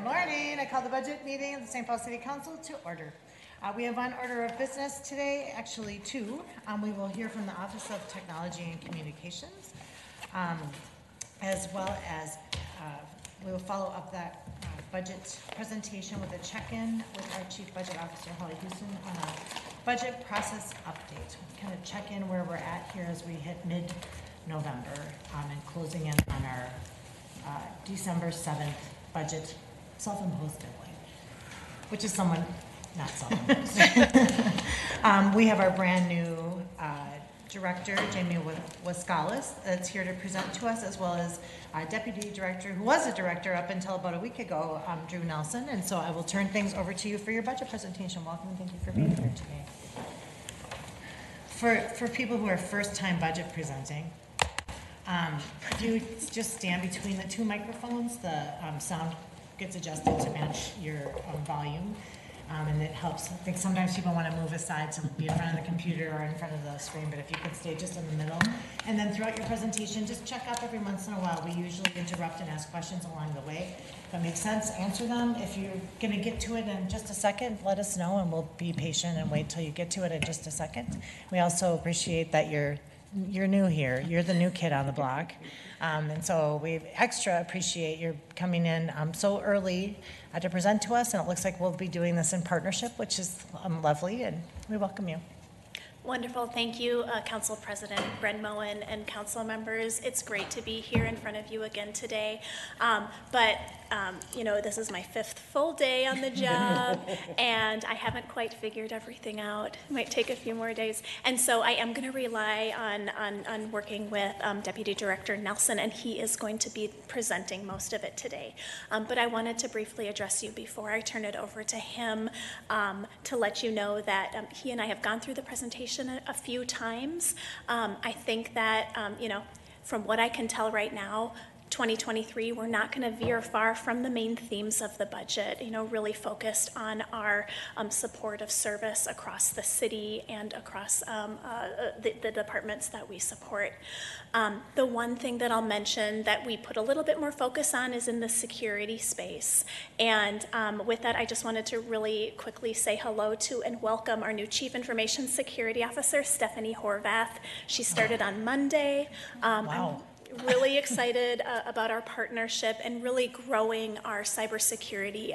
morning. I call the budget meeting of the St. Paul City Council to order. We have one order of business today, actually two. We will hear from the Office of Technology and Communications, as well as we will follow up that budget presentation with a check-in with our Chief Budget Officer, Holly Houston, on a budget process update. Kind of check in where we're at here as we hit mid-November and closing in on our December 7th budget self-imposed deadline, which is somewhat not self-imposed. We have our brand new director, Jamie Waskalis, that's here to present to us, as well as Deputy Director, who was a director up until about a week ago, Drew Nelson. And so I will turn things over to you for your budget presentation. Welcome and thank you for being here today. For people who are first-time budget presenting, you just stand between the two microphones. The sound gets adjusted to match your volume, and it helps. I think sometimes people want to move aside to be in front of the computer or in front of the screen, but if you could stay just in the middle. And then throughout your presentation, just check up every once in a while. We usually interrupt and ask questions along the way. If it makes sense, answer them. If you're going to get to it in just a second, let us know, and we'll be patient and wait till you get to it in just a second. We also appreciate that you're new here. You're the new kid on the block. And so we extra appreciate your coming in so early to present to us. And it looks like we'll be doing this in partnership, which is lovely, and we welcome you. Wonderful. Thank you, Council President Bren Moen and council members. It's great to be here in front of you again today. You know, this is my 5th full day on the job, and I haven't quite figured everything out. It might take a few more days. And so I am going to rely on working with Deputy Director Nelson, and he is going to be presenting most of it today. But I wanted to briefly address you before I turn it over to him to let you know that he and I have gone through the presentation a few times. I think that, you know, from what I can tell right now, 2023, we're not going to veer far from the main themes of the budget, you know, really focused on our support of service across the city and across the departments that we support. The one thing that I'll mention that we put a little bit more focus on is in the security space. And with that, I just wanted to really quickly say hello to and welcome our new Chief Information Security Officer, Stephanie Horvath. She started on Monday. Wow. I'm really excited about our partnership and really growing our cybersecurity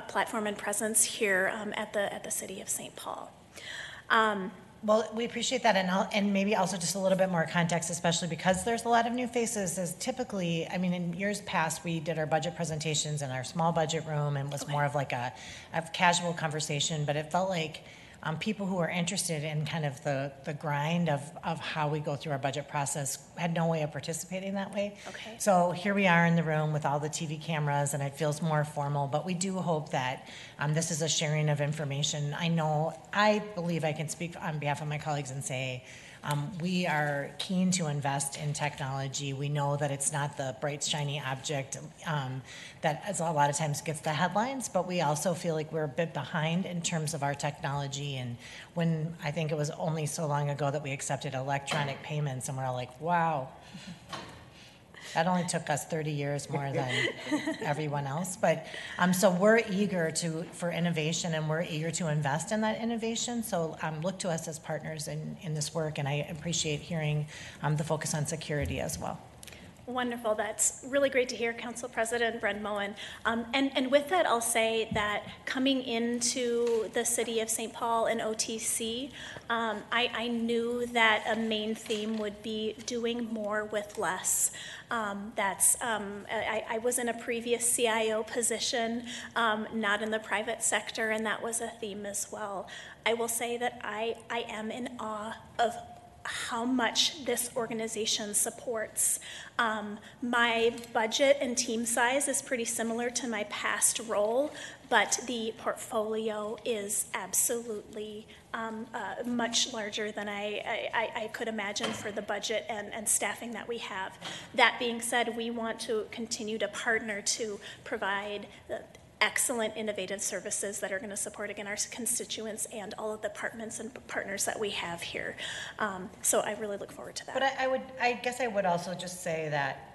platform and presence here at the City of St. Paul. Well, we appreciate that, and maybe also just a little bit more context, especially because there's a lot of new faces. As typically, I mean, in years past, we did our budget presentations in our small budget room, and was more of like a casual conversation, but it felt like people who are interested in kind of the grind of how we go through our budget process had no way of participating that way. Okay. So here we are in the room with all the TV cameras, and it feels more formal, but we do hope that this is a sharing of information. I believe I can speak on behalf of my colleagues and say we are keen to invest in technology. We know that it's not the bright, shiny object that a lot of times gets the headlines, but we also feel like we're a bit behind in terms of our technology. And when I think it was only so long ago that we accepted electronic payments, and we're all like, wow. That only took us 30 years more than everyone else. But so we're eager for innovation, and we're eager to invest in that innovation. So look to us as partners in this work, and I appreciate hearing the focus on security as well. Wonderful. That's really great to hear, Council President Bren Moen. And with that, I'll say that coming into the City of St. Paul and OTC, I knew that a main theme would be doing more with less. I was in a previous CIO position, not in the private sector, and that was a theme as well. I will say that I am in awe of how much this organization supports. My budget and team size is pretty similar to my past role, but the portfolio is absolutely much larger than I could imagine for the budget and staffing that we have. That being said, we want to continue to partner to provide the excellent innovative services that are going to support, again, our constituents and all of the departments and partners that we have here. So I really look forward to that. But I guess I would also just say that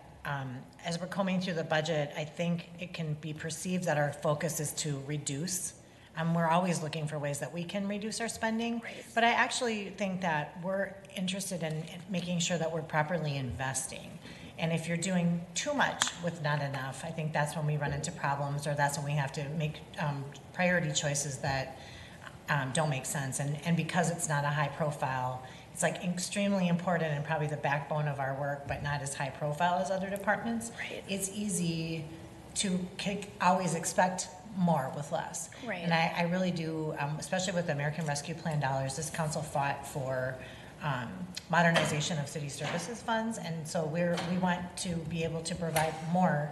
as we're combing through the budget, I think it can be perceived that our focus is to reduce. We're always looking for ways that we can reduce our spending, but I actually think that we're interested in making sure that we're properly investing. And if you're doing too much with not enough, I think that's when we run into problems, or that's when we have to make priority choices that don't make sense. And because it's not a high profile, it's like extremely important and probably the backbone of our work, but not as high profile as other departments. Right. It's easy to always expect more with less. Right. And I really do, especially with the American Rescue Plan dollars, this council fought for modernization of city services funds, and so we want to be able to provide more,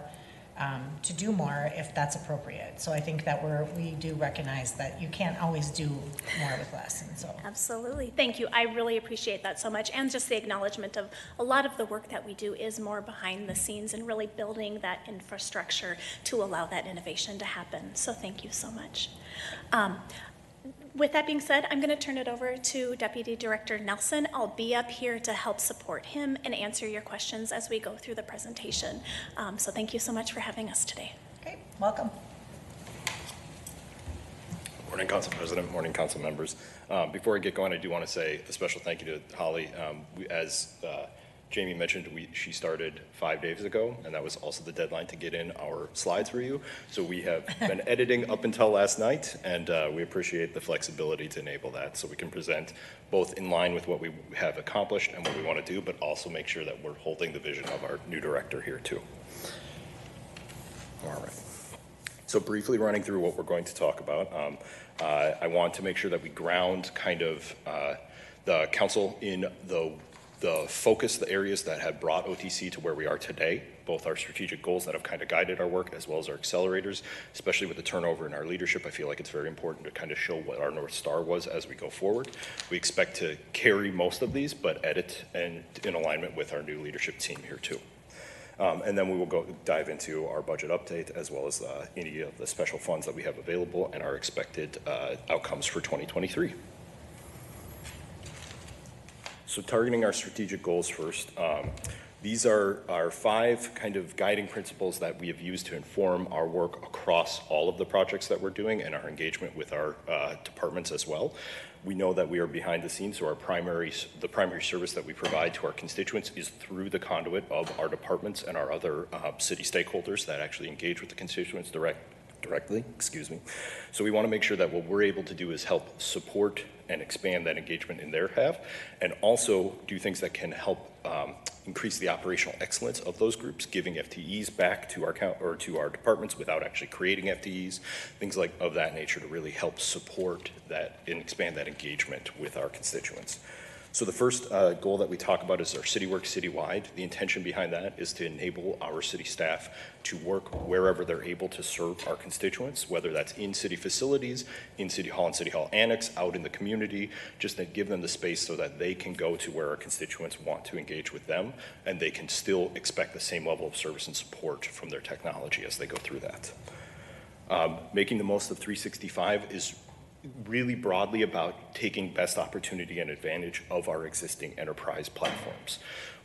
to do more if that's appropriate. So I think that we do recognize that you can't always do more with less, and so. Absolutely. Thank you. I really appreciate that so much. And just the acknowledgement of a lot of the work that we do is more behind the scenes and really building that infrastructure to allow that innovation to happen. So thank you so much. With that being said, I'm going to turn it over to Deputy Director Nelson. I'll be up here to help support him and answer your questions as we go through the presentation. So thank you so much for having us today. Great. Welcome. Morning, Council President. Morning, Council members. Before I get going, I do want to say a special thank you to Holly. As Jamie mentioned, she started 5 days ago, and that was also the deadline to get in our slides for you. So we have been editing up until last night, and we appreciate the flexibility to enable that so we can present both in line with what we have accomplished and what we want to do, but also make sure that we're holding the vision of our new director here too. All right. So briefly running through what we're going to talk about, I want to make sure that we ground kind of the council in the focus, the areas that have brought OTC to where we are today, both our strategic goals that have kind of guided our work as well as our accelerators, especially with the turnover in our leadership. I feel like it's very important to kind of show what our North Star was as we go forward. We expect to carry most of these, but edit and in alignment with our new leadership team here too. And then we will dive into our budget update as well as any of the special funds that we have available and our expected outcomes for 2023. So targeting our strategic goals first, these are our 5 kind of guiding principles that we have used to inform our work across all of the projects that we're doing and our engagement with our departments as well. We know that we are behind the scenes, so the primary service that we provide to our constituents is through the conduit of our departments and our other city stakeholders that actually engage with the constituents directly, excuse me. So we want to make sure that what we're able to do is help support and expand that engagement in their half, and also do things that can help increase the operational excellence of those groups, giving FTEs back to our departments without actually creating FTEs, things like of that nature to really help support that and expand that engagement with our constituents. So the first goal that we talk about is our CityWork citywide. The intention behind that is to enable our city staff to work wherever they're able to serve our constituents, whether that's in city facilities, in City Hall and City Hall Annex, out in the community, just to give them the space so that they can go to where our constituents want to engage with them, and they can still expect the same level of service and support from their technology as they go through that. Making the most of 365 is really broadly about taking best opportunity and advantage of our existing enterprise platforms.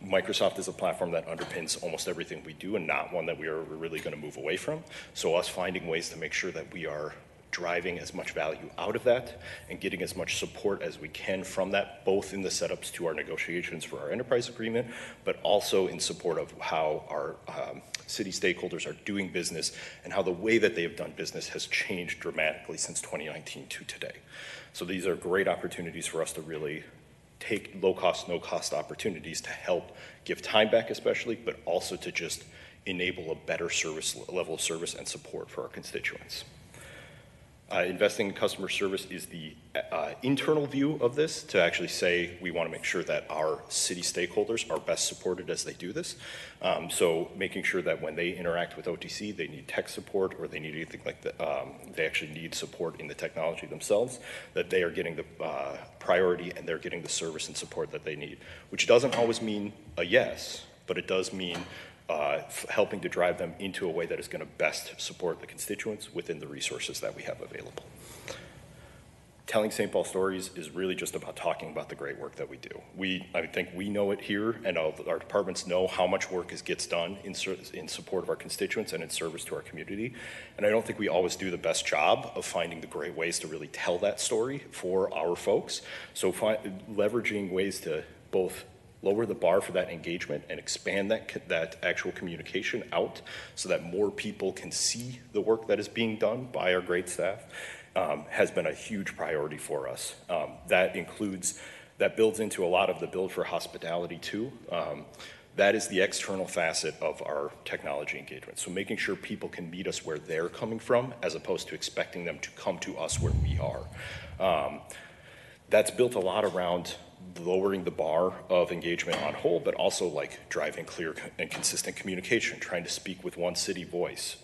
Microsoft is a platform that underpins almost everything we do and not one that we are really going to move away from. So us finding ways to make sure that we are driving as much value out of that and getting as much support as we can from that, both in the setups to our negotiations for our enterprise agreement, but also in support of how our city stakeholders are doing business and how the way that they have done business has changed dramatically since 2019 to today. So these are great opportunities for us to really take low cost, no cost opportunities to help give time back especially, but also to just enable a better service level of service and support for our constituents. Investing in customer service is the internal view of this, to actually say we want to make sure that our city stakeholders are best supported as they do this. So making sure that when they interact with OTC, they need tech support or they need anything like that, they actually need support in the technology themselves, that they are getting the priority and they're getting the service and support that they need, which doesn't always mean a yes, but it does mean helping to drive them into a way that is going to best support the constituents within the resources that we have available. telling St. Paul stories is really just about talking about the great work that we do. I think we know it here, and our departments know how much work gets done in support of our constituents and in service to our community. And I don't think we always do the best job of finding the great ways to really tell that story for our folks. So leveraging ways to both lower the bar for that engagement and expand that actual communication out so that more people can see the work that is being done by our great staff has been a huge priority for us. That builds into a lot of the Build for Hospitality too. That is the external facet of our technology engagement. So making sure people can meet us where they're coming from as opposed to expecting them to come to us where we are. That's built a lot around lowering the bar of engagement on whole, but also like driving clear and consistent communication, trying to speak with one city voice,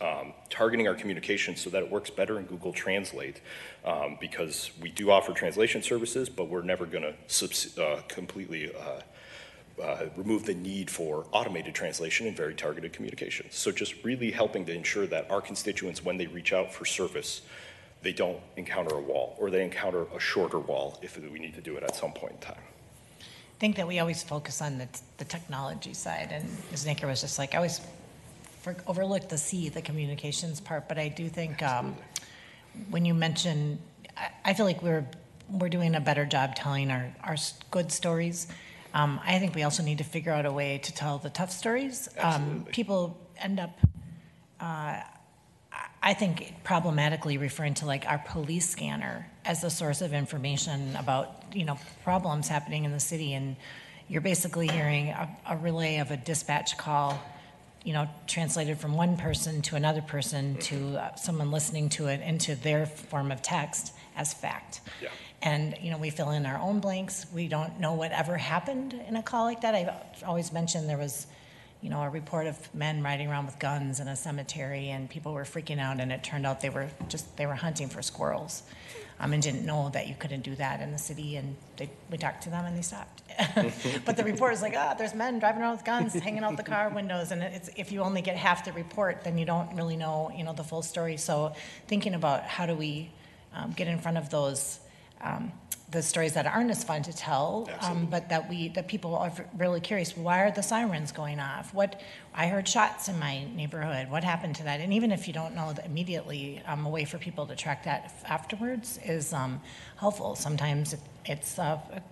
targeting our communication so that it works better in Google Translate, because we do offer translation services, but we're never going to completely remove the need for automated translation and very targeted communication. So just really helping to ensure that our constituents, when they reach out for service, they don't encounter a wall, or they encounter a shorter wall if we need to do it at some point in time. I think that we always focus on the technology side, and Ms. Naker was just like, I always overlook the communications part, but I do think when you mention, I feel like we're doing a better job telling our good stories. I think we also need to figure out a way to tell the tough stories. People end up, I think, problematically referring to like our police scanner as the source of information about, problems happening in the city. And you're basically hearing a relay of a dispatch call, translated from one person to another person to someone listening to it into their form of text as fact. Yeah. And, we fill in our own blanks. We don't know whatever happened in a call like that. I've always mentioned there was a report of men riding around with guns in a cemetery, and people were freaking out, and it turned out they were hunting for squirrels, and didn't know that you couldn't do that in the city, and we talked to them and they stopped. But the report is like, there's men driving around with guns, hanging out the car windows, and if you only get half the report, then you don't really know, the full story. So thinking about how do we get in front of those the stories that aren't as fun to tell, but that people are really curious. Why are the sirens going off? I heard shots in my neighborhood. What happened to that? And even if you don't know that immediately, a way for people to track that afterwards is helpful. Sometimes it's a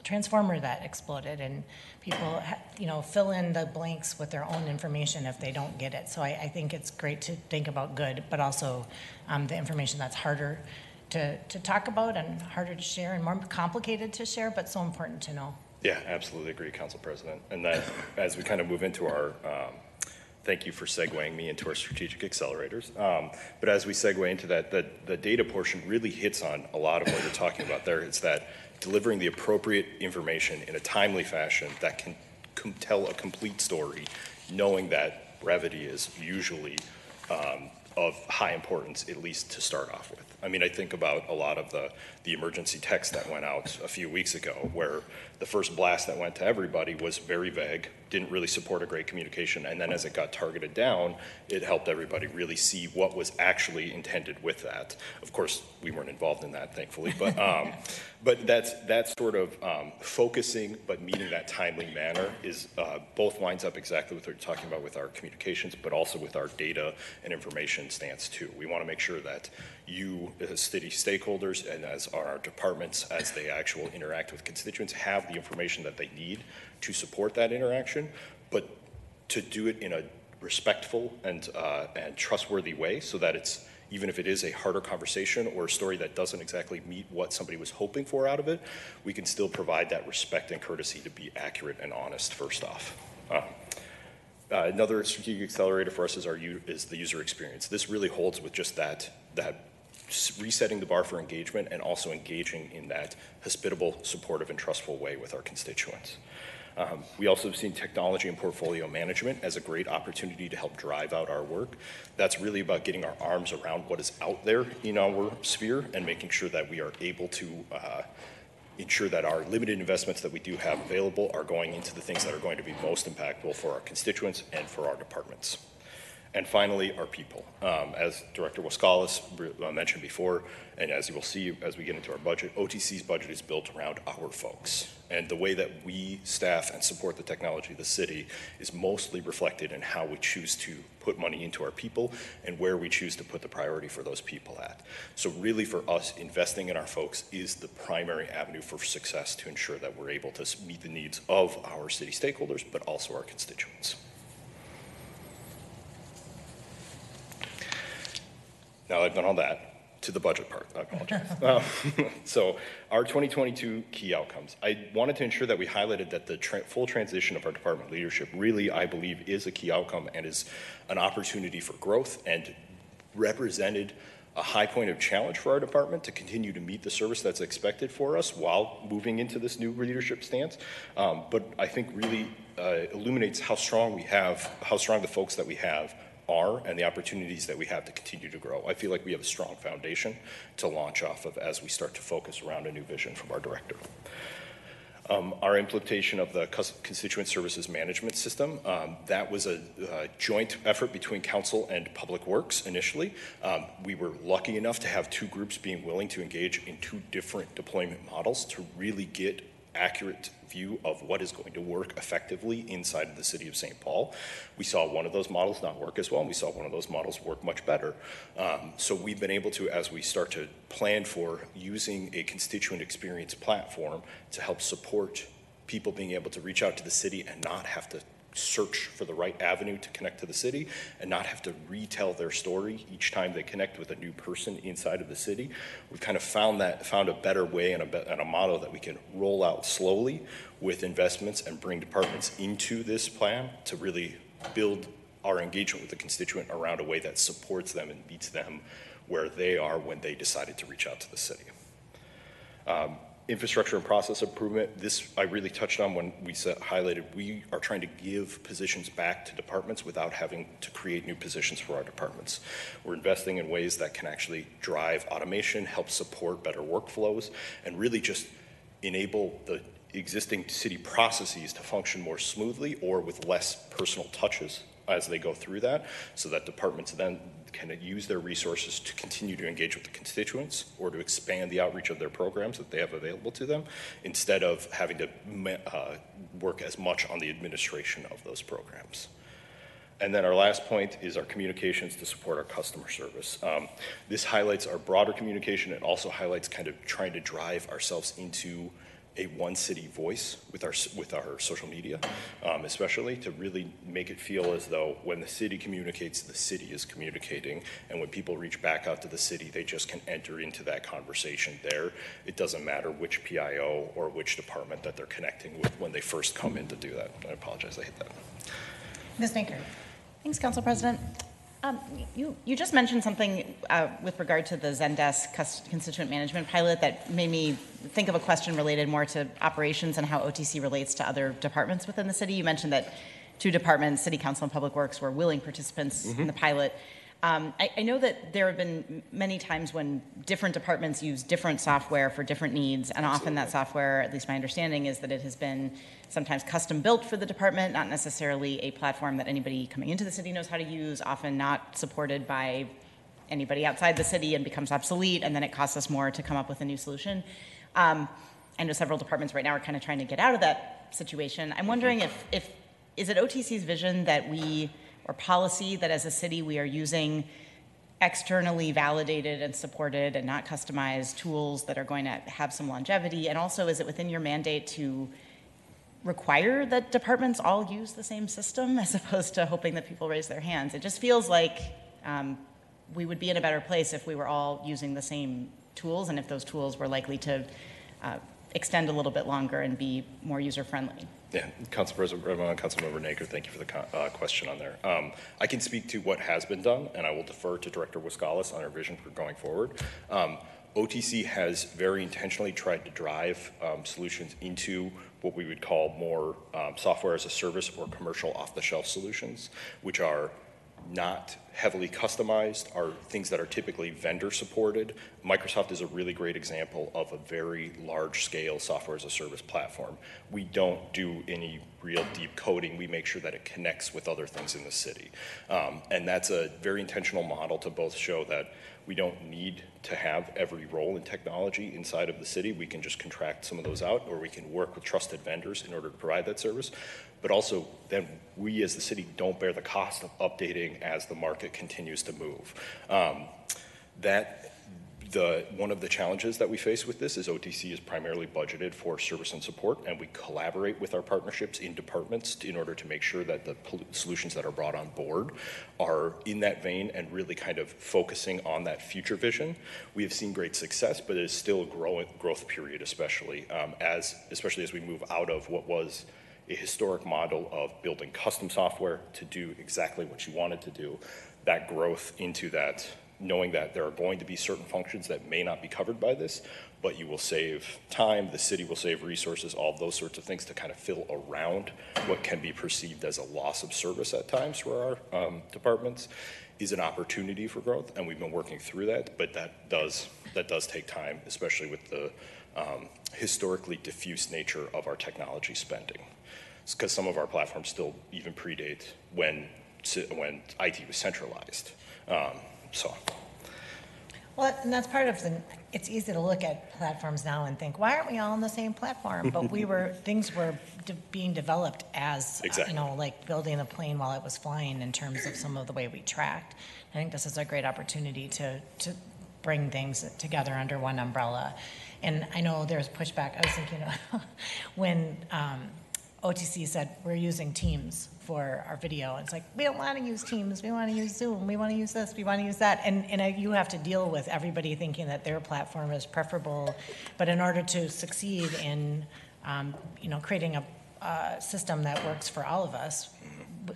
transformer that exploded, and people fill in the blanks with their own information if they don't get it. So I think it's great to think about good, but also the information that's harder to talk about and harder to share and more complicated to share, but so important to know. Yeah, absolutely agree, Council President. And that as we kind of move into our, thank you for segueing me into our strategic accelerators. But as we segue into that, the data portion really hits on a lot of what you're talking about there. It's that delivering the appropriate information in a timely fashion that can tell a complete story, knowing that brevity is usually of high importance, at least to start off with. I mean, I think about a lot of the emergency text that went out a few weeks ago, where the first blast that went to everybody was very vague, didn't really support a great communication, and then as it got targeted down, it helped everybody really see what was actually intended with that. Of course, we weren't involved in that, thankfully, but that's sort of focusing but meeting that timely manner is both lines up exactly with what you're talking about with our communications, but also with our data and information stance too. We want to make sure that you as city stakeholders and as our departments, as they actually interact with constituents, have the information that they need to support that interaction, but to do it in a respectful and trustworthy way, so that it's, even if it is a harder conversation or a story that doesn't exactly meet what somebody was hoping for out of it, we can still provide that respect and courtesy to be accurate and honest first off. Another strategic accelerator for us is the user experience. This really holds with just that resetting the bar for engagement and also engaging in that hospitable, supportive, and trustful way with our constituents. We also have seen technology and portfolio management as a great opportunity to help drive out our work. That's really about getting our arms around what is out there in our sphere and making sure that we are able to ensure that our limited investments that we do have available are going into the things that are going to be most impactful for our constituents and for our departments. And finally, our people. As Director Waskalis mentioned before, and as you will see as we get into our budget, OTC's budget is built around our folks. And the way that we staff and support the technology of the city is mostly reflected in how we choose to put money into our people and where we choose to put the priority for those people at. So really for us, investing in our folks is the primary avenue for success to ensure that we're able to meet the needs of our city stakeholders, but also our constituents. Now I've done all that, to the budget part, I apologize. So our 2022 key outcomes. I wanted to ensure that we highlighted that the full transition of our department leadership really, I believe, is a key outcome and is an opportunity for growth and represented a high point of challenge for our department to continue to meet the service that's expected for us while moving into this new leadership stance. But I think really illuminates how strong the folks that we have are and the opportunities that we have to continue to grow. I feel like we have a strong foundation to launch off of as we start to focus around a new vision from our director. Our implementation of the Constituent Services Management System, that was a joint effort between Council and Public Works initially. We were lucky enough to have two groups being willing to engage in two different deployment models to really get accurate view of what is going to work effectively inside of the city of St. Paul. We saw one of those models not work as well, and we saw one of those models work much better. So we've been able to, as we start to plan for using a constituent experience platform to help support people being able to reach out to the city and not have to search for the right avenue to connect to the city and not have to retell their story each time they connect with a new person inside of the city. We've kind of found a better way and a model that we can roll out slowly with investments and bring departments into this plan to really build our engagement with the constituent around a way that supports them and meets them where they are when they decided to reach out to the city. Infrastructure and process improvement, this I really touched on when we highlighted we are trying to give positions back to departments without having to create new positions for our departments. We're investing in ways that can actually drive automation, help support better workflows, and really just enable the existing city processes to function more smoothly or with less personal touches as they go through that, so that departments then can use their resources to continue to engage with the constituents or to expand the outreach of their programs that they have available to them, instead of having to work as much on the administration of those programs. And then our last point is our communications to support our customer service. This highlights our broader communication. It also highlights kind of trying to drive ourselves into a one city voice with our social media, especially to really make it feel as though when the city communicates, the city is communicating, and when people reach back out to the city, they just can enter into that conversation there. It doesn't matter which PIO or which department that they're connecting with when they first come in to do that. I apologize, I hit that. Ms. Naker. Thanks, Council President. You just mentioned something with regard to the Zendesk constituent management pilot that made me think of a question related more to operations and how OTC relates to other departments within the city. You mentioned that two departments, City Council and Public Works, were willing participants in the pilot. I know that there have been many times when different departments use different software for different needs, and often that software, at least my understanding, is that it has been sometimes custom built for the department, not necessarily a platform that anybody coming into the city knows how to use, often not supported by anybody outside the city and becomes obsolete, and then it costs us more to come up with a new solution. I know several departments right now are kind of trying to get out of that situation. I'm wondering if is it OTC's vision that we, or policy that as a city we are using externally validated and supported and not customized tools that are going to have some longevity? And also, is it within your mandate to require that departments all use the same system as opposed to hoping that people raise their hands? It just feels like we would be in a better place if we were all using the same tools and if those tools were likely to extend a little bit longer and be more user-friendly. Yeah, Council President Brenman, Councilmember Naker, thank you for the question on there. I can speak to what has been done, and I will defer to Director Waskalis on our vision for going forward. OTC has very intentionally tried to drive solutions into what we would call more software as a service or commercial off-the-shelf solutions, which are not heavily customized are things that are typically vendor supported. Microsoft is a really great example of a very large scale software as a service platform. We don't do any real deep coding. We make sure that it connects with other things in the city. And that's a very intentional model to both show that we don't need to have every role in technology inside of the city. We can just contract some of those out, or we can work with trusted vendors in order to provide that service. But also, then we as the city don't bear the cost of updating as the market continues to move. One of the challenges that we face with this is OTC is primarily budgeted for service and support, and we collaborate with our partnerships in departments in order to make sure that the solutions that are brought on board are in that vein and really kind of focusing on that future vision. We have seen great success, but it is still a growth period, especially as we move out of what was a historic model of building custom software to do exactly what you wanted to do. That growth into that, knowing that there are going to be certain functions that may not be covered by this, but you will save time, the city will save resources, all those sorts of things to kind of fill around what can be perceived as a loss of service at times for our departments, is an opportunity for growth, and we've been working through that, but that does take time, especially with the historically diffuse nature of our technology spending. It's because some of our platforms still even predate when IT was centralized. Well, and that's part of it's easy to look at platforms now and think, why aren't we all on the same platform? But things were being developed as, Exactly. like building a plane while it was flying in terms of some of the way we tracked. I think this is a great opportunity to bring things together under one umbrella. And I know there's pushback. I was thinking when OTC said, we're using Teams for our video. It's like, we don't want to use Teams. We want to use Zoom. We want to use this. We want to use that. And you have to deal with everybody thinking that their platform is preferable. But in order to succeed in, creating a system that works for all of us,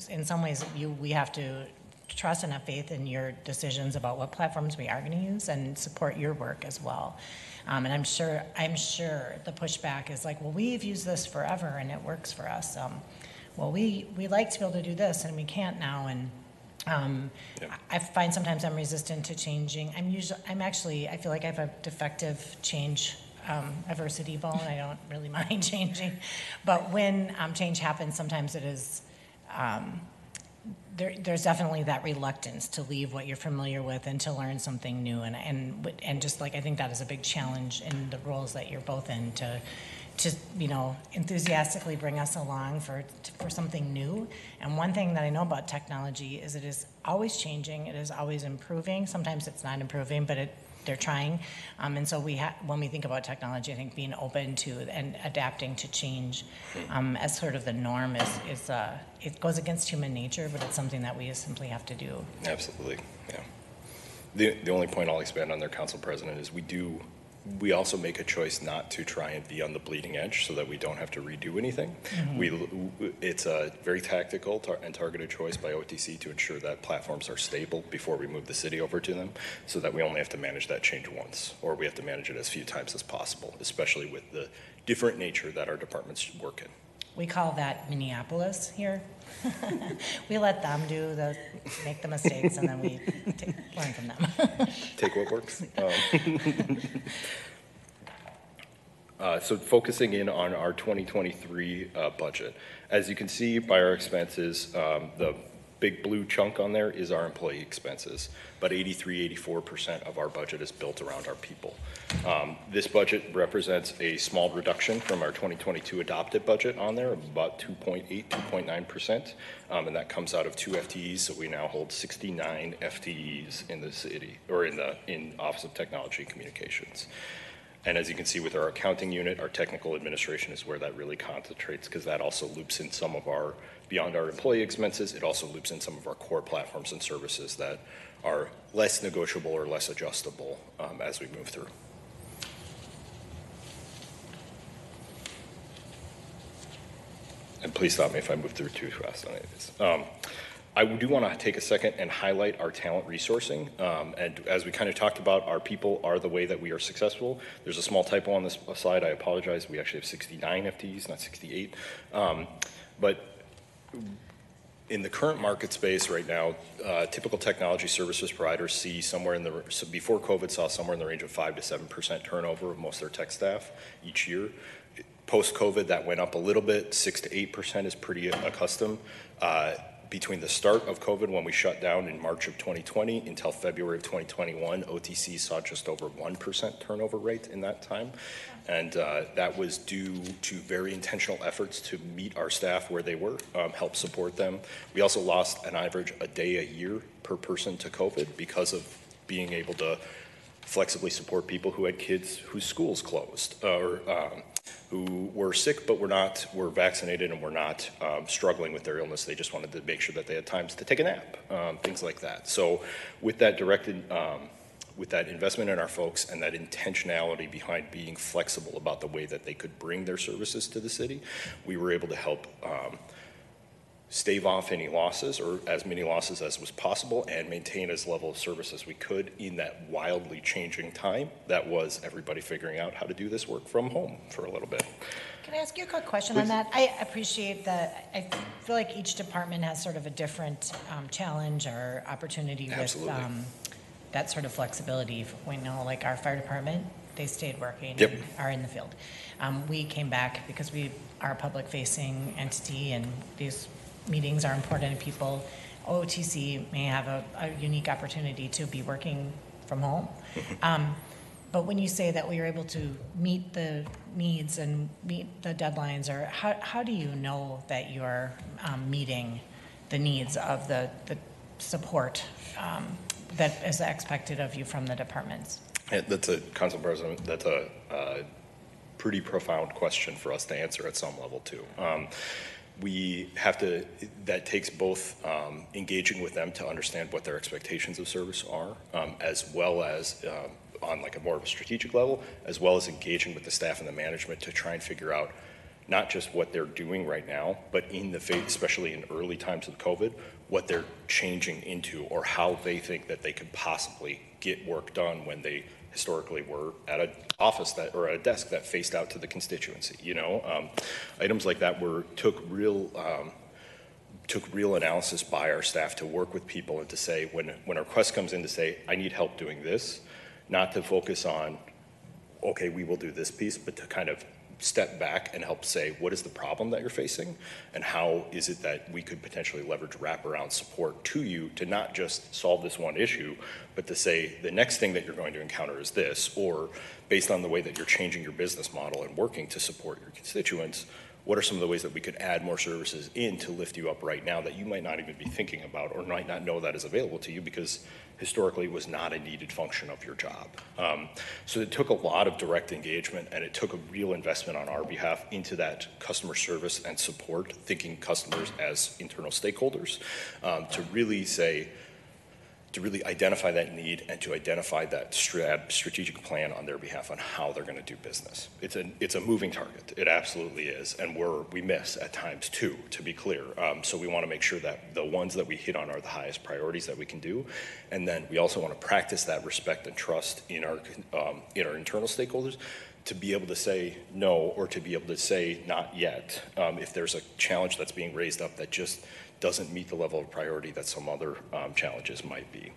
in some ways, we have to trust and have faith in your decisions about what platforms we are going to use and support your work as well. And I'm sure the pushback is like, well, we've used this forever and it works for us. Well, we like to be able to do this and we can't now. And I find sometimes I'm resistant to changing. I feel like I have a defective change aversity bone. I don't really mind changing. But when change happens, sometimes it is, there's definitely that reluctance to leave what you're familiar with and to learn something new, and just like I think that is a big challenge in the roles that you're both in to enthusiastically bring us along for something new. And one thing that I know about technology is it is always changing, it is always improving. Sometimes it's not improving, but they're trying. And so when we think about technology, I think being open to and adapting to change as sort of the norm is it goes against human nature, but it's something that we just simply have to do. Absolutely, yeah. The only point I'll expand on there, Council President, is we also make a choice not to try and be on the bleeding edge so that we don't have to redo anything. Mm-hmm. It's a very tactical and targeted choice by OTC to ensure that platforms are stable before we move the city over to them, so that we only have to manage that change once, or we have to manage it as few times as possible, especially with the different nature that our departments work in. We call that Minneapolis here. We let them make the mistakes, and then we learn from them. Take what works. So focusing in on our 2023 budget. As you can see by our expenses, the big blue chunk on there is our employee expenses. About 84% of our budget is built around our people. This budget represents a small reduction from our 2022 adopted budget on there of about 2.9%. And that comes out of 2 FTEs, so we now hold 69 FTEs in the city, or in Office of Technology and Communications. And as you can see with our accounting unit, our technical administration is where that really concentrates, because that also loops in some of our, beyond our employee expenses, it also loops in some of our core platforms and services that are less negotiable or less adjustable as we move through. And please stop me if I move through too fast on it. I do want to take a second and highlight our talent resourcing. And as we kind of talked about, our people are the way that we are successful. There's a small typo on this slide. I apologize. We actually have 69 FTEs, not 68. But In the current market space right now, typical technology services providers see somewhere in the, so before COVID, saw somewhere in the range of 5 to 7% turnover of most of their tech staff each year. Post-COVID, that went up a little bit, 6 to 8% is pretty accustomed. Between the start of COVID, when we shut down in March of 2020, until February of 2021, OTC saw just over 1% turnover rate in that time. And that was due to very intentional efforts to meet our staff where they were, help support them. We also lost an average a day a year per person to COVID because of being able to flexibly support people who had kids whose schools closed, or who were sick but were vaccinated and were not struggling with their illness. They just wanted to make sure that they had times to take a nap, things like that. So with that with that investment in our folks and that intentionality behind being flexible about the way that they could bring their services to the city, we were able to help stave off any losses, or as many losses as was possible, and maintain as level of service as we could in that wildly changing time that was everybody figuring out how to do this work from home for a little bit. Can I ask you a quick question on that? I appreciate that. I feel like each department has sort of a different challenge or opportunity Absolutely. with that sort of flexibility. We know, like our fire department, they stayed working Yep. and are in the field. We came back because we are a public-facing entity, and these meetings are important to people. OTC may have a unique opportunity to be working from home. But when you say that we were able to meet the needs and meet the deadlines, or how do you know that you're meeting the needs of the support that is expected of you from the departments? That's a, Council President, that's a pretty profound question for us to answer at some level too. We have to, that takes both engaging with them to understand what their expectations of service are, as well as on like a more of a strategic level, as well as engaging with the staff and the management to try and figure out not just what they're doing right now, but in the face, especially in early times of COVID, what they're changing into, or how they think that they could possibly get work done when they historically were at an office that, or a desk that faced out to the constituency. You know, items like that took real analysis by our staff to work with people and to say, when a request comes in to say, I need help doing this, not to focus on, okay, we will do this piece, but to kind of step back and help say, what is the problem that you're facing, and how is it that we could potentially leverage wraparound support to you to not just solve this one issue, but to say the next thing that you're going to encounter is this, or based on the way that you're changing your business model and working to support your constituents, what are some of the ways that we could add more services in to lift you up right now that you might not even be thinking about, or might not know that is available to you because historically it was not a needed function of your job. So it took a lot of direct engagement, and it took a real investment on our behalf into that customer service and support, thinking customers as internal stakeholders, to really say, to really identify that need and to identify that strategic plan on their behalf on how they're going to do business. It's a moving target. It absolutely is, and we miss at times too, to be clear. So we want to make sure that the ones that we hit on are the highest priorities that we can do, and then we also want to practice that respect and trust in our internal stakeholders to be able to say no, or to be able to say not yet, if there's a challenge that's being raised up that just doesn't meet the level of priority that some other challenges might be.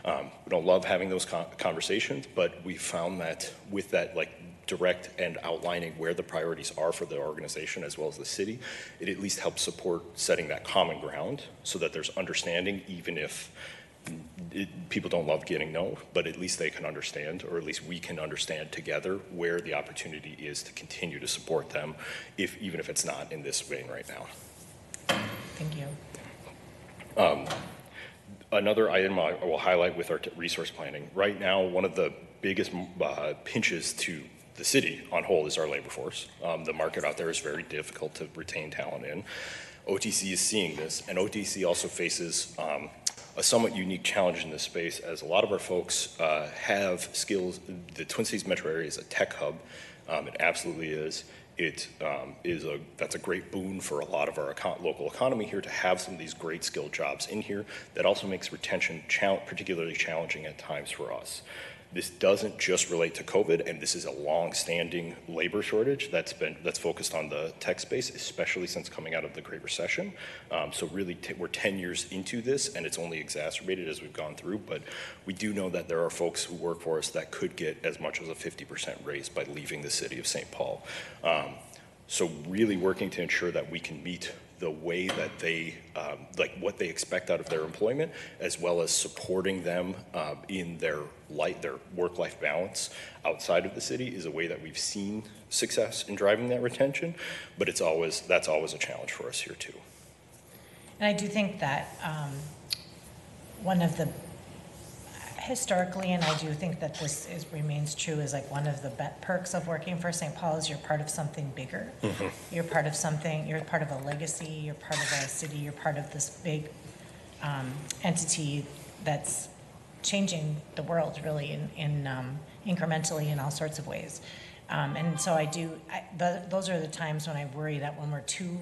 We don't love having those conversations, but we found that with that like direct and outlining where the priorities are for the organization as well as the city, it at least helps support setting that common ground so that there's understanding, even if people don't love getting no, but at least they can understand, or at least we can understand together where the opportunity is to continue to support them, even if it's not in this vein right now. Thank you. Another item I will highlight with our resource planning. Right now, one of the biggest pinches to the city on whole is our labor force. The market out there is very difficult to retain talent in. OTC is seeing this, and OTC also faces a somewhat unique challenge in this space, as a lot of our folks have skills. The Twin Cities metro area is a tech hub. It absolutely is. That's a great boon for a lot of our local economy here, to have some of these great skilled jobs in here. That also makes retention particularly challenging at times for us. This doesn't just relate to COVID, and this is a long-standing labor shortage that's focused on the tech space, especially since coming out of the Great Recession. So really, we're 10 years into this, and it's only exacerbated as we've gone through. But we do know that there are folks who work for us that could get as much as a 50% raise by leaving the city of St. Paul. So really working to ensure that we can meet the way that they, like what they expect out of their employment, as well as supporting them in their work-life balance outside of the city is a way that we've seen success in driving that retention, but that's always a challenge for us here too. And I do think that one of the historically, and I do think that this remains true, is like one of the perks of working for St. Paul is you're part of something bigger. Mm-hmm. You're part of something, you're part of a legacy, you're part of a city, you're part of this big entity that's changing the world really in incrementally in all sorts of ways. And so those are the times when I worry that when we're too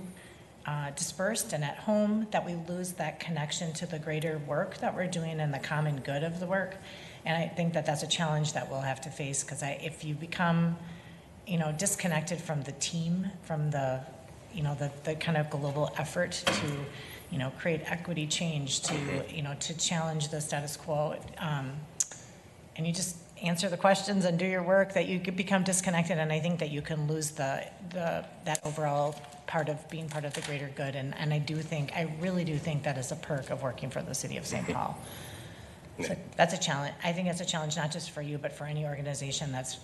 dispersed and at home, that we lose that connection to the greater work that we're doing and the common good of the work. And I think that that's a challenge that we'll have to face, because if you become, disconnected from the team, from the kind of global effort to, create equity change, to challenge the status quo, and you just answer the questions and do your work, that you could become disconnected, and I think that you can lose that overall part of being part of the greater good, and I really do think that is a perk of working for the city of St. Paul. So that's a challenge. I think it's a challenge not just for you, but for any organization that's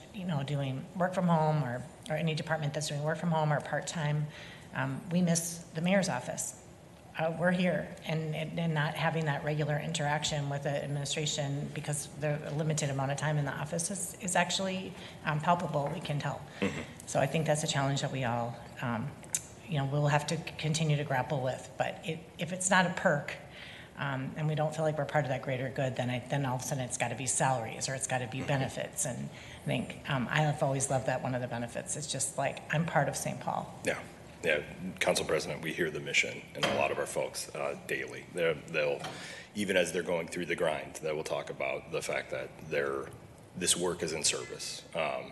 doing work from home, or any department that's doing work from home or part-time. We miss the mayor's office. We're here, and not having that regular interaction with the administration because the limited amount of time in the office is actually palpable, we can tell. Mm-hmm. So I think that's a challenge that we all, we'll have to continue to grapple with. But if it's not a perk, and we don't feel like we're part of that greater good, then all of a sudden it's got to be salaries or it's got to be benefits. And I think I have always loved that one of the benefits is just like, I'm part of St. Paul. Yeah, Council President, we hear the mission in a lot of our folks daily. They'll, even as they're going through the grind, they will talk about the fact that this work is in service.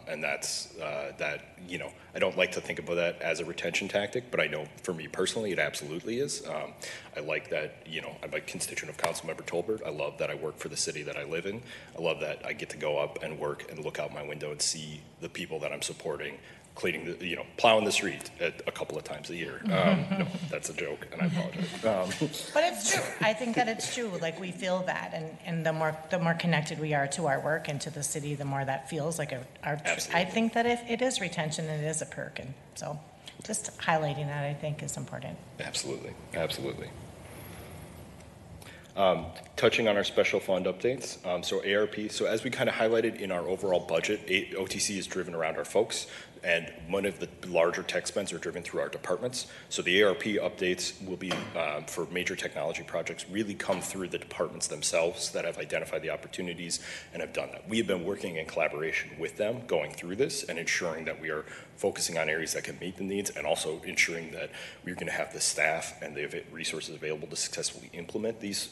And that's, I don't like to think about that as a retention tactic, but I know for me personally, it absolutely is. I like that, I'm a constituent of Councilmember Tolbert. I love that I work for the city that I live in. I love that I get to go up and work and look out my window and see the people that I'm supporting cleaning plowing the street a couple of times a year. No, that's a joke, and I apologize. But it's true. I think that it's true. Like, we feel that, and the more connected we are to our work and to the city, the more that feels like I think that it is retention and it is a perk, and so just highlighting that, I think, is important. Absolutely. Touching on our special fund updates, so ARP, so as we kind of highlighted in our overall budget, OTC is driven around our folks, and one of the larger tech spends are driven through our departments. So the ARP updates will be for major technology projects really come through the departments themselves that have identified the opportunities and have done that. We have been working in collaboration with them going through this and ensuring that we are focusing on areas that can meet the needs, and also ensuring that we're going to have the staff and the resources available to successfully implement these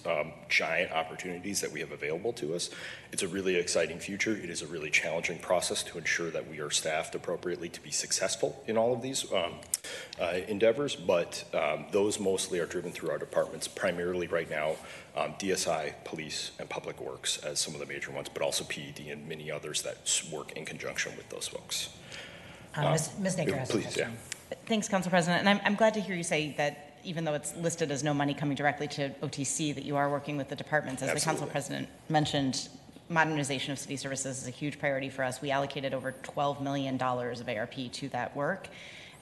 giant opportunities that we have available to us. It's a really exciting future. It is a really challenging process to ensure that we are staffed appropriately to be successful in all of these endeavors, but those mostly are driven through our departments, primarily right now DSI, Police, and Public Works as some of the major ones, but also PED and many others that work in conjunction with those folks. Ms. Naker has a please, question. yeah. Thanks, Council President. And I'm glad to hear you say that even though it's listed as no money coming directly to OTC, that you are working with the departments. As Absolutely. The Council President mentioned, modernization of city services is a huge priority for us. We allocated over $12 million of ARP to that work.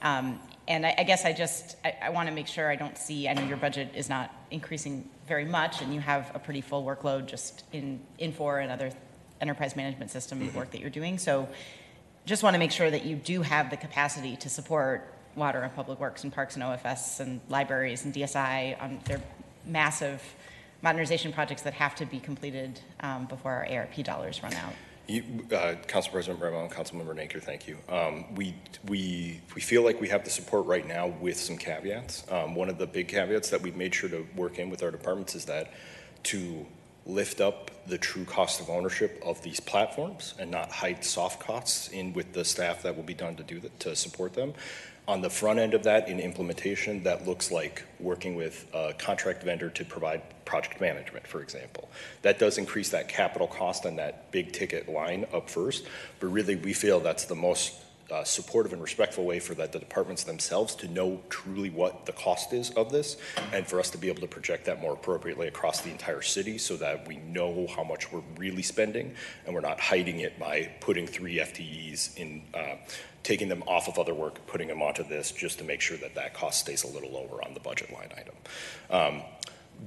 And I guess I want to make sure I know your budget is not increasing very much, and you have a pretty full workload just in Infor and other enterprise management system work that you're doing. So just want to make sure that you do have the capacity to support water and public works and parks and OFS and libraries and DSI on their massive modernization projects that have to be completed before our ARP dollars run out. Council President Bremo and Councilmember Naker, thank you. We feel like we have the support right now with some caveats. One of the big caveats that we've made sure to work in with our departments is that to lift up the true cost of ownership of these platforms and not hide soft costs in with the staff that will be done to do that, to support them. On the front end of that, in implementation, that looks like working with a contract vendor to provide project management, for example. That does increase that capital cost on that big ticket line up first, but really we feel that's the most supportive and respectful way for the departments themselves to know truly what the cost is of this, and for us to be able to project that more appropriately across the entire city so that we know how much we're really spending and we're not hiding it by putting 3 FTEs in, taking them off of other work, putting them onto this just to make sure that that cost stays a little lower on the budget line item.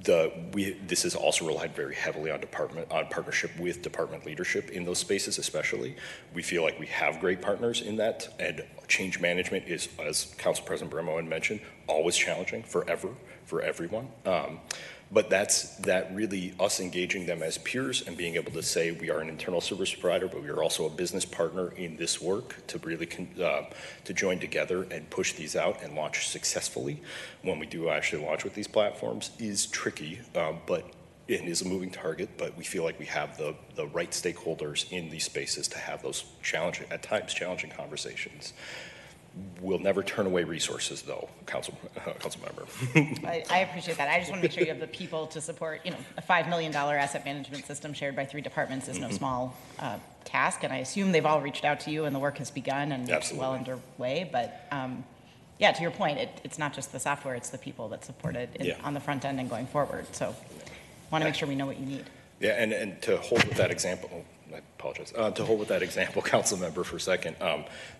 This has also relied very heavily on partnership with department leadership in those spaces especially. We feel like we have great partners in that, and change management is, as Council President Bremoen mentioned, always challenging forever for everyone. But that really us engaging them as peers and being able to say we are an internal service provider, but we are also a business partner in this work to really to join together and push these out and launch successfully when we do actually launch with these platforms is tricky, but it is a moving target. But we feel like we have the right stakeholders in these spaces to have those challenging, at times challenging conversations. We'll never turn away resources, though, council member. I appreciate that. I just want to make sure you have the people to support, a $5 million asset management system shared by 3 departments is no small task. And I assume they've all reached out to you and the work has begun and it's well underway. But yeah, to your point, it's not just the software, it's the people that support it on the front end and going forward. So want to make sure we know what you need. Yeah, and to hold with that example, I apologize, to hold with that example, council member, for a second,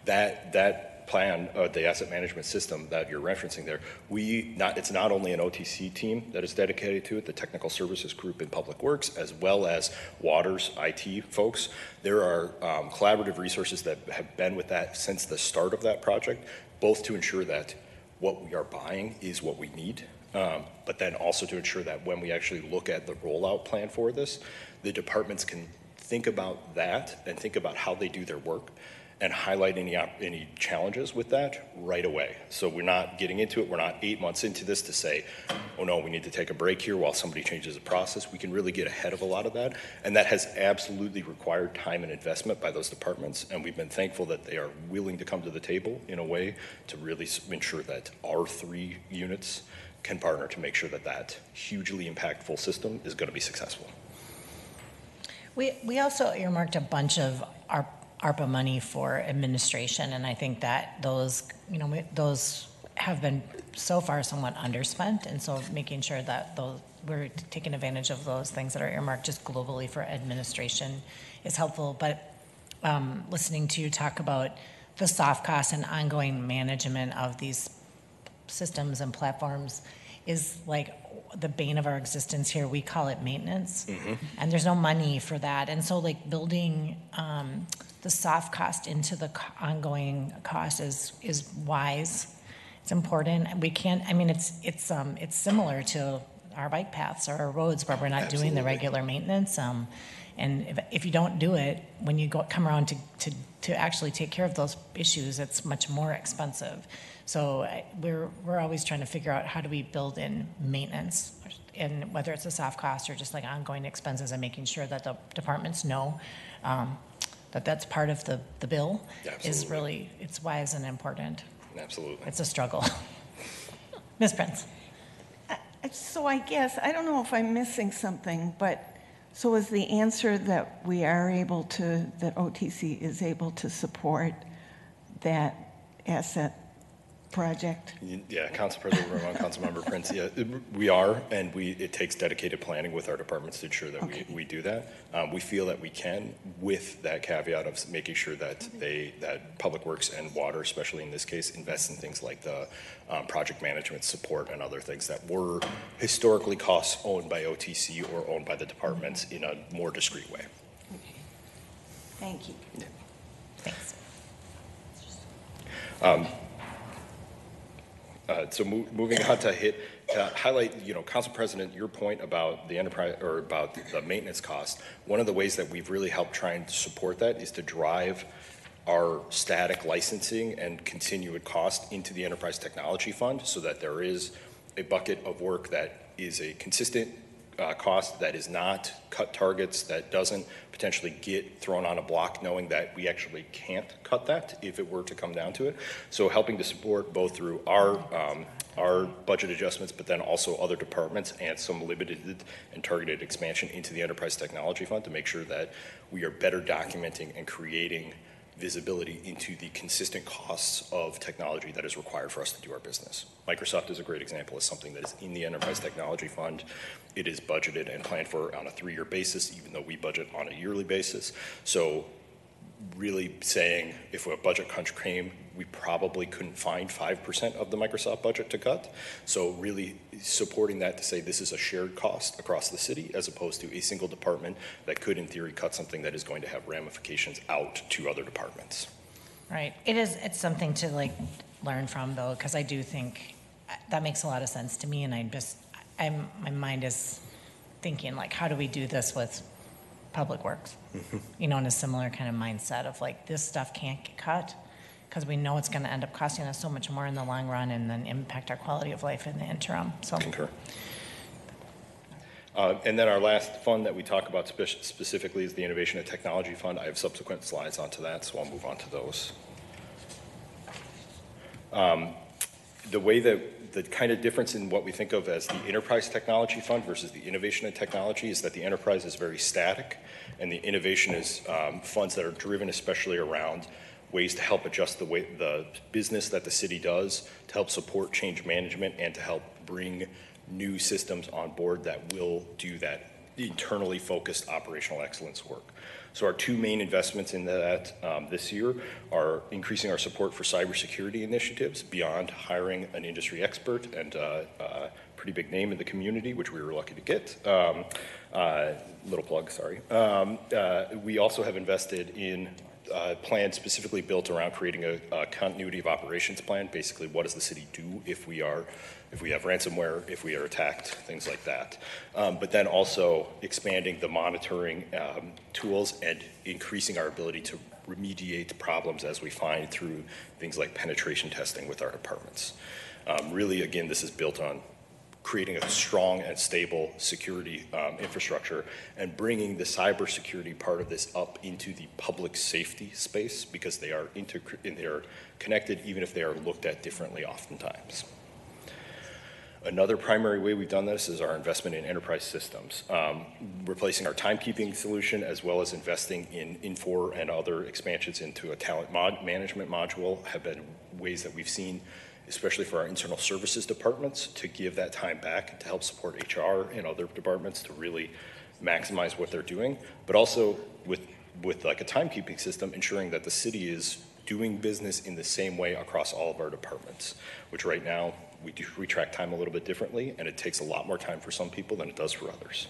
that plan, the asset management system that you're referencing there, it's not only an OTC team that is dedicated to it, the technical services group in Public Works, as well as Water's IT folks. There are collaborative resources that have been with that since the start of that project, both to ensure that what we are buying is what we need, but then also to ensure that when we actually look at the rollout plan for this, the departments can think about that and think about how they do their work and highlight any challenges with that right away. So we're not getting into it. We're not 8 months into this to say, oh no, we need to take a break here while somebody changes the process. We can really get ahead of a lot of that. And that has absolutely required time and investment by those departments. And we've been thankful that they are willing to come to the table in a way to really ensure that our 3 units can partner to make sure that that hugely impactful system is going to be successful. We also earmarked a bunch of our ARPA money for administration, and I think that those have been so far somewhat underspent, and so making sure that we're taking advantage of those things that are earmarked just globally for administration is helpful. But listening to you talk about the soft costs and ongoing management of these systems and platforms is like the bane of our existence here. We call it maintenance, and there's no money for that. And so like building the soft cost into the ongoing cost is wise. It's important. We can't, it's similar to our bike paths or our roads where we're not doing the regular maintenance. And if you don't do it, when you come around to actually take care of those issues, it's much more expensive. So we're always trying to figure out how do we build in maintenance, and whether it's a soft cost or just like ongoing expenses, and making sure that the departments know that that's part of the bill. Is really, it's wise and important. Absolutely. It's a struggle. Ms. Prince. So I guess, I don't know if I'm missing something, but so is the answer that we are able to, that OTC is able to support that asset project? Yeah, Council President Roman, Councilmember Prince, yeah, we are, and it takes dedicated planning with our departments to ensure that we do that. We feel that we can, with that caveat of making sure that that Public Works and Water, especially in this case, invest in things like the project management support and other things that were historically costs owned by OTC or owned by the departments in a more discreet way. Okay. Thank you. Yeah. Thanks. So moving on to highlight, Council President, your point about the enterprise or about the maintenance cost. One of the ways that we've really helped try and support that is to drive our static licensing and continued cost into the Enterprise Technology Fund, so that there is a bucket of work that is a consistent cost, that is not cut targets, that doesn't potentially get thrown on a block knowing that we actually can't cut that if it were to come down to it. So helping to support both through our budget adjustments, but then also other departments and some limited and targeted expansion into the Enterprise Technology Fund to make sure that we are better documenting and creating visibility into the consistent costs of technology that is required for us to do our business. Microsoft is a great example of something that is in the Enterprise Technology Fund. It is budgeted and planned for on a 3-year basis, even though we budget on a yearly basis. So really saying if a budget crunch came, we probably couldn't find 5% of the Microsoft budget to cut. So really supporting that to say this is a shared cost across the city as opposed to a single department that could in theory cut something that is going to have ramifications out to other departments. Right. It's something to like learn from though, because I do think that makes a lot of sense to me, and my mind is thinking like, how do we do this with Public Works? You know, in a similar kind of mindset of like, this stuff can't get cut because we know it's going to end up costing us so much more in the long run and then impact our quality of life in the interim. So Concur. And then our last fund that we talk about specifically is the Innovation and Technology Fund. I have subsequent slides onto that, so I'll move on to those. The way that the kind of difference in what we think of as the Enterprise Technology Fund versus the Innovation and Technology is that the enterprise is very static and the innovation is funds that are driven especially around ways to help adjust the business that the city does, to help support change management, and to help bring new systems on board that will do that internally focused operational excellence work. So our two main investments in that this year are increasing our support for cybersecurity initiatives beyond hiring an industry expert and a pretty big name in the community, which we were lucky to get. Little plug, sorry. We also have invested in a plan specifically built around creating a continuity of operations plan. Basically, what does the city do if we have ransomware, if we are attacked, things like that. But then also expanding the monitoring tools and increasing our ability to remediate problems as we find through things like penetration testing with our departments. Really, again, this is built on creating a strong and stable security infrastructure and bringing the cybersecurity part of this up into the public safety space because they are connected even if they are looked at differently oftentimes. Another primary way we've done this is our investment in enterprise systems, replacing our timekeeping solution as well as investing in Infor and other expansions into a talent management module have been ways that we've seen, especially for our internal services departments, to give that time back to help support HR and other departments to really maximize what they're doing, but also with like a timekeeping system, ensuring that the city is doing business in the same way across all of our departments, which right now we track time a little bit differently, and it takes a lot more time for some people than it does for others.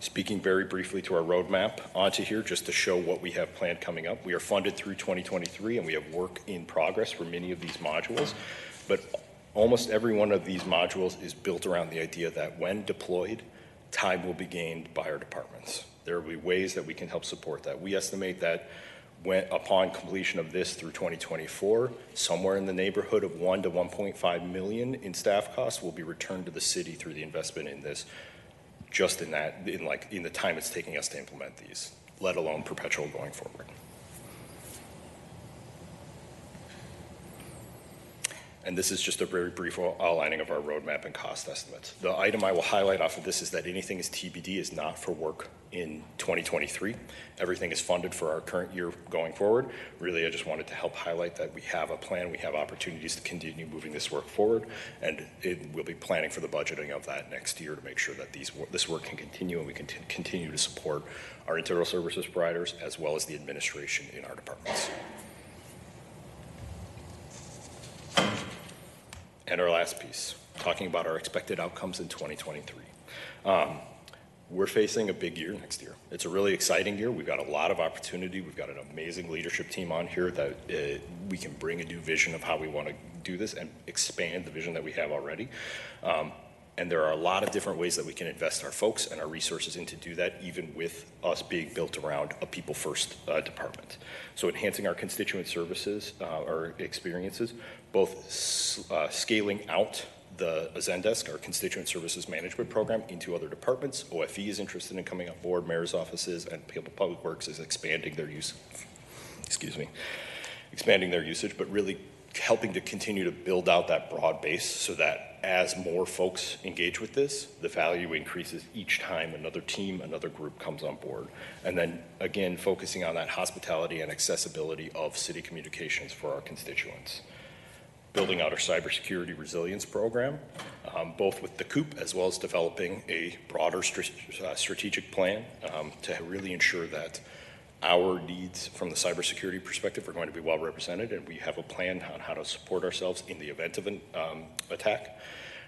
Speaking very briefly to our roadmap onto here, just to show what we have planned coming up. We are funded through 2023, and we have work in progress for many of these modules, but almost every one of these modules is built around the idea that when deployed, time will be gained by our departments. There will be ways that we can help support that. We estimate that upon completion of this through 2024, somewhere in the neighborhood of $1 to $1.5 million in staff costs will be returned to the city through the investment in this, just in the time it's taking us to implement these, let alone perpetual going forward. And this is just a very brief outlining of our roadmap and cost estimates. The item I will highlight off of this is that anything is TBD is not for work in 2023. Everything is funded for our current year going forward. Really, I just wanted to help highlight that we have a plan, we have opportunities to continue moving this work forward, and we'll be planning for the budgeting of that next year to make sure that this work can continue and we can continue to support our internal services providers as well as the administration in our departments. And our last piece, talking about our expected outcomes in 2023. We're facing a big year next year. It's a really exciting year. We've got a lot of opportunity. We've got an amazing leadership team on here that we can bring a new vision of how we want to do this and expand the vision that we have already. And there are a lot of different ways that we can invest our folks and our resources into do that, even with us being built around a people-first department. So enhancing our constituent services or experiences, both scaling out the Zendesk, our Constituent Services Management Program, into other departments. OFE is interested in coming on board, mayor's offices, and Public Works is expanding their use, expanding their usage, but really helping to continue to build out that broad base so that as more folks engage with this, the value increases each time another team, another group comes on board. And then again, focusing on that hospitality and accessibility of city communications for our constituents. Building out our cybersecurity resilience program, both with the COOP as well as developing a broader strategic plan to really ensure that our needs from the cybersecurity perspective are going to be well represented, and we have a plan on how to support ourselves in the event of an attack.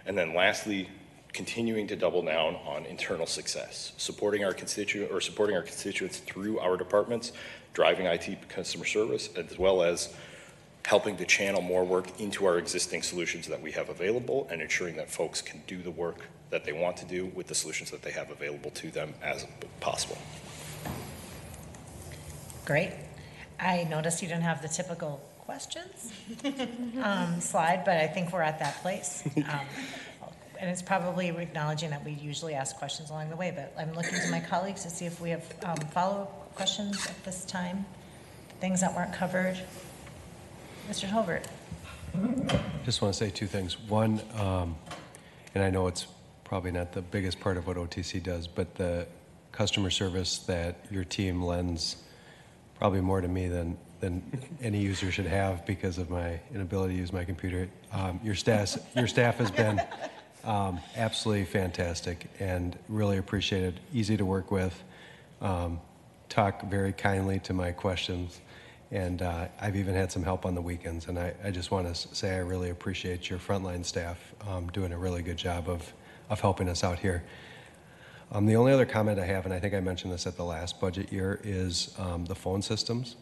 And then lastly, continuing to double down on internal success, supporting our constituents through our departments, driving IT customer service, as well as helping to channel more work into our existing solutions that we have available and ensuring that folks can do the work that they want to do with the solutions that they have available to them as possible. Great. I noticed you didn't have the typical questions slide, but I think we're at that place. And it's probably acknowledging that we usually ask questions along the way, but I'm looking to my colleagues to see if we have follow-up questions at this time, things that weren't covered. Mr. Holbert. Just want to say two things. One, and I know it's probably not the biggest part of what OTC does, but the customer service that your team lends probably more to me than any user should have because of my inability to use my computer. Your staff has been absolutely fantastic and really appreciated. Easy to work with. Talk very kindly to my questions. And I've even had some help on the weekends. And I just want to say I really appreciate your frontline staff doing a really good job of helping us out here. The only other comment I have, and I think I mentioned this at the last budget year, is the phone systems.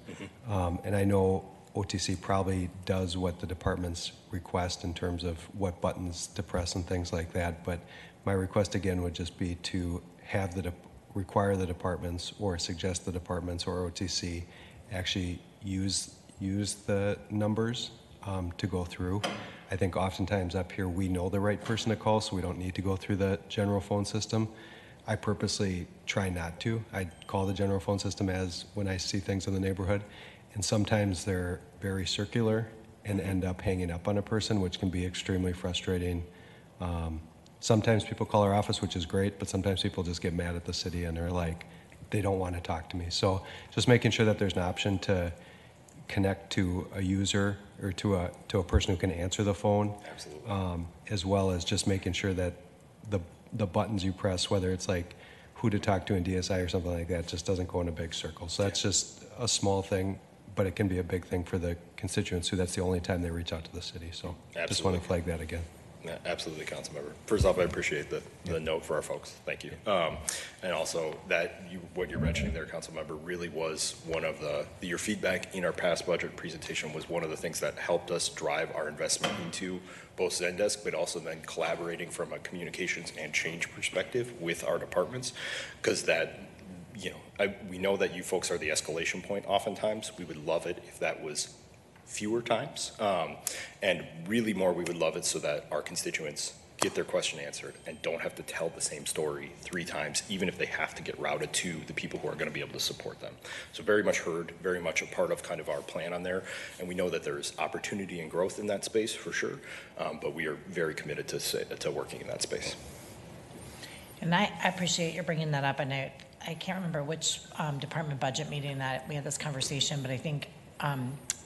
And I know OTC probably does what the departments request in terms of what buttons to press and things like that. But my request again would just be to have require the departments or suggest the departments or OTC actually use the numbers to go through. I think oftentimes up here we know the right person to call, so we don't need to go through the general phone system. I purposely try not to. I call the general phone system as when I see things in the neighborhood, and sometimes they're very circular and end up hanging up on a person, which can be extremely frustrating. Sometimes people call our office, which is great, but sometimes people just get mad at the city and they're like, they don't want to talk to me. So just making sure that there's an option to connect to a user or to a person who can answer the phone. Absolutely. As well as just making sure that the buttons you press, whether it's like who to talk to in DSI or something like that, just doesn't go in a big circle. So that's just a small thing, but it can be a big thing for the constituents who that's the only time they reach out to the city. So just want to flag that again. Yeah, absolutely, Councilmember. First off, I appreciate the note for our folks. Thank you. And also that what you're mentioning there, Councilmember, really was one of your feedback in our past budget presentation was one of the things that helped us drive our investment into both Zendesk, but also then collaborating from a communications and change perspective with our departments, because that, we know that you folks are the escalation point oftentimes. We would love it if that was fewer times, and really more we would love it so that our constituents get their question answered and don't have to tell the same story 3 times, even if they have to get routed to the people who are going to be able to support them. So very much heard, very much a part of kind of our plan on there, and we know that there's opportunity and growth in that space for sure, but we are very committed to working in that space. And I appreciate you bringing that up, and I can't remember which department budget meeting that we had this conversation, but I think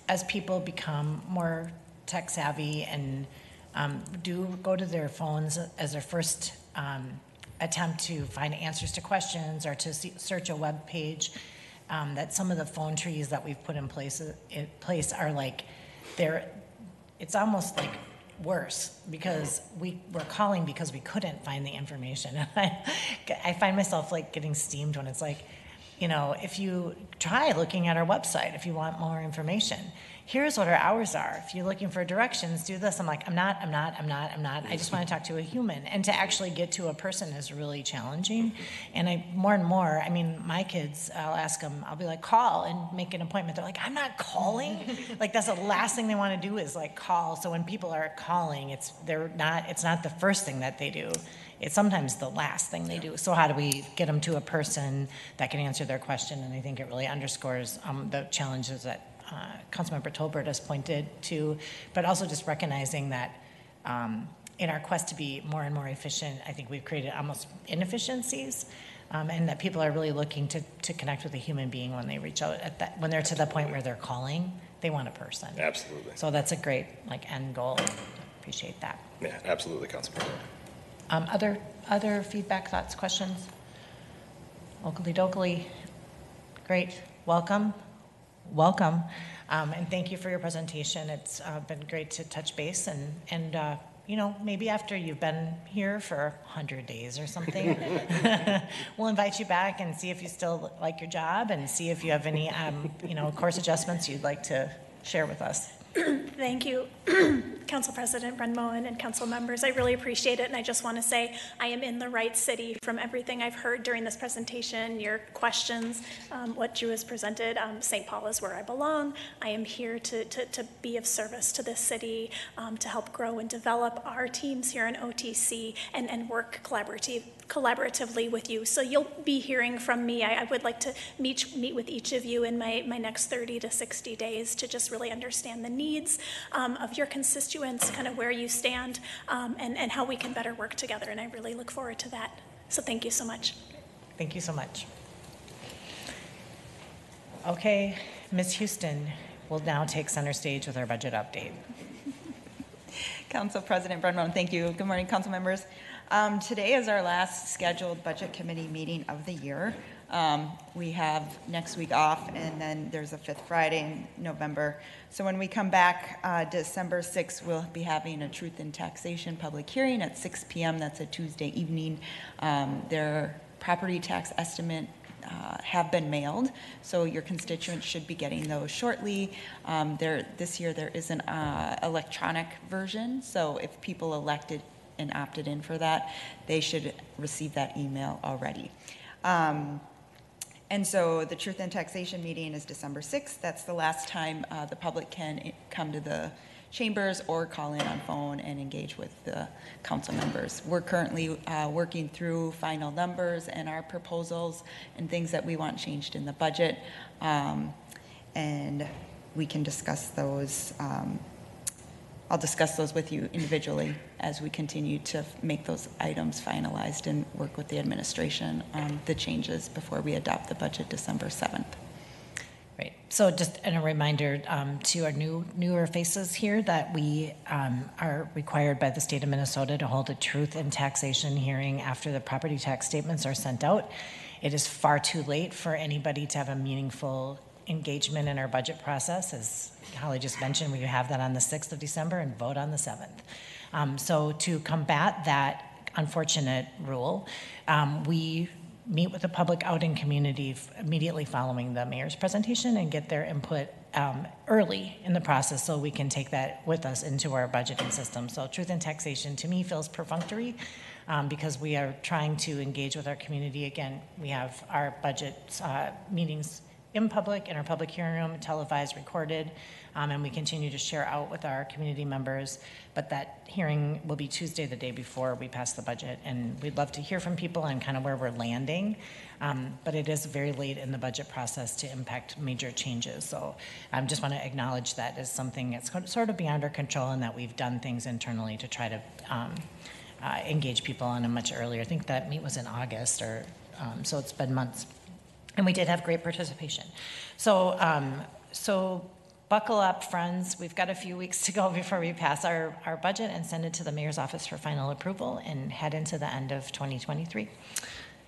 as people become more tech savvy and do go to their phones as their first attempt to find answers to questions or to search a web page, that some of the phone trees that we've put in place are like, it's almost like worse because we're calling because we couldn't find the information. And I find myself like getting steamed when it's like, you know, if you try looking at our website, if you want more information, here's what our hours are. If you're looking for directions, do this. I'm like, I'm not. I just want to talk to a human. And to actually get to a person is really challenging. And more and more, I mean, my kids, I'll ask them, I'll be like, call and make an appointment. They're like, I'm not calling. Like, that's the last thing they want to do is like call. So when people are calling, it's not the first thing that they do. It's sometimes the last thing they do. So how do we get them to a person that can answer their question? And I think it really underscores the challenges that Councilmember Tolbert has pointed to, but also just recognizing that in our quest to be more and more efficient, I think we've created almost inefficiencies, and that people are really looking to connect with a human being when they reach out when they're to the point where they're calling, they want a person. Absolutely. So that's a great end goal. Appreciate that. Yeah, absolutely, Councilmember. Other feedback, thoughts, questions? Oakley dokley. Great. Welcome. And thank you for your presentation. It's been great to touch base and you know, maybe after you've been here for 100 days or something, we'll invite you back and see if you still like your job and see if you have any, you know, course adjustments you'd like to share with us. Thank you, Council President Brenmoen and council members. I really appreciate it, and I just want to say I am in the right city from everything I've heard during this presentation, your questions, what Drew has presented. St. Paul is where I belong. I am here to be of service to this city, to help grow and develop our teams here in OTC and work collaboratively with you. So you'll be hearing from me. I would like to meet with each of you in my next 30 to 60 days to just really understand the needs of your constituents, kind of where you stand, and how we can better work together. And I really look forward to that. So thank you so much. Thank you so much. Okay, Ms. Houston will now take center stage with our budget update. Council President Brenmoen, thank you. Good morning, council members. Today is our last scheduled budget committee meeting of the year. We have next week off, and then there's a fifth Friday in November. So when we come back December 6th, we'll be having a truth in taxation public hearing at 6 p.m. That's a Tuesday evening. Their property tax estimate have been mailed, so your constituents should be getting those shortly. This year there is an electronic version, so if people elected and opted in for that, they should receive that email already. And so the Truth and Taxation meeting is December 6th. That's the last time the public can come to the chambers or call in on phone and engage with the council members. We're currently working through final numbers and our proposals and things that we want changed in the budget. And we can discuss those. I'll discuss those with you individually as we continue to make those items finalized and work with the administration on the changes before we adopt the budget December 7th. Right. So just a reminder to our newer faces here that we are required by the state of Minnesota to hold a truth and taxation hearing after the property tax statements are sent out. It is far too late for anybody to have a meaningful engagement in our budget process. As Holly just mentioned, we have that on the 6th of December and vote on the 7th. So to combat that unfortunate rule, we meet with the public outing community immediately following the mayor's presentation and get their input early in the process so we can take that with us into our budgeting system. So truth and taxation to me feels perfunctory because we are trying to engage with our community. Again, we have our budget meetings in public, in our public hearing room, televised, recorded, and we continue to share out with our community members. But that hearing will be Tuesday, the day before we pass the budget, and we'd love to hear from people on kind of where we're landing. But it is very late in the budget process to impact major changes. So I just want to acknowledge that as something that's sort of beyond our control and that we've done things internally to try to engage people on a much earlier. I think that meet was in August, or so it's been months. And we did have great participation. So, so buckle up, friends. We've got a few weeks to go before we pass our budget and send it to the mayor's office for final approval and head into the end of 2023.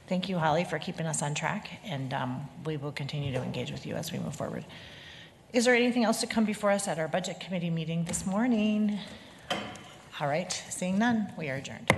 Thank you, Holly, for keeping us on track, and we will continue to engage with you as we move forward. Is there anything else to come before us at our budget committee meeting this morning? All right, seeing none, we are adjourned.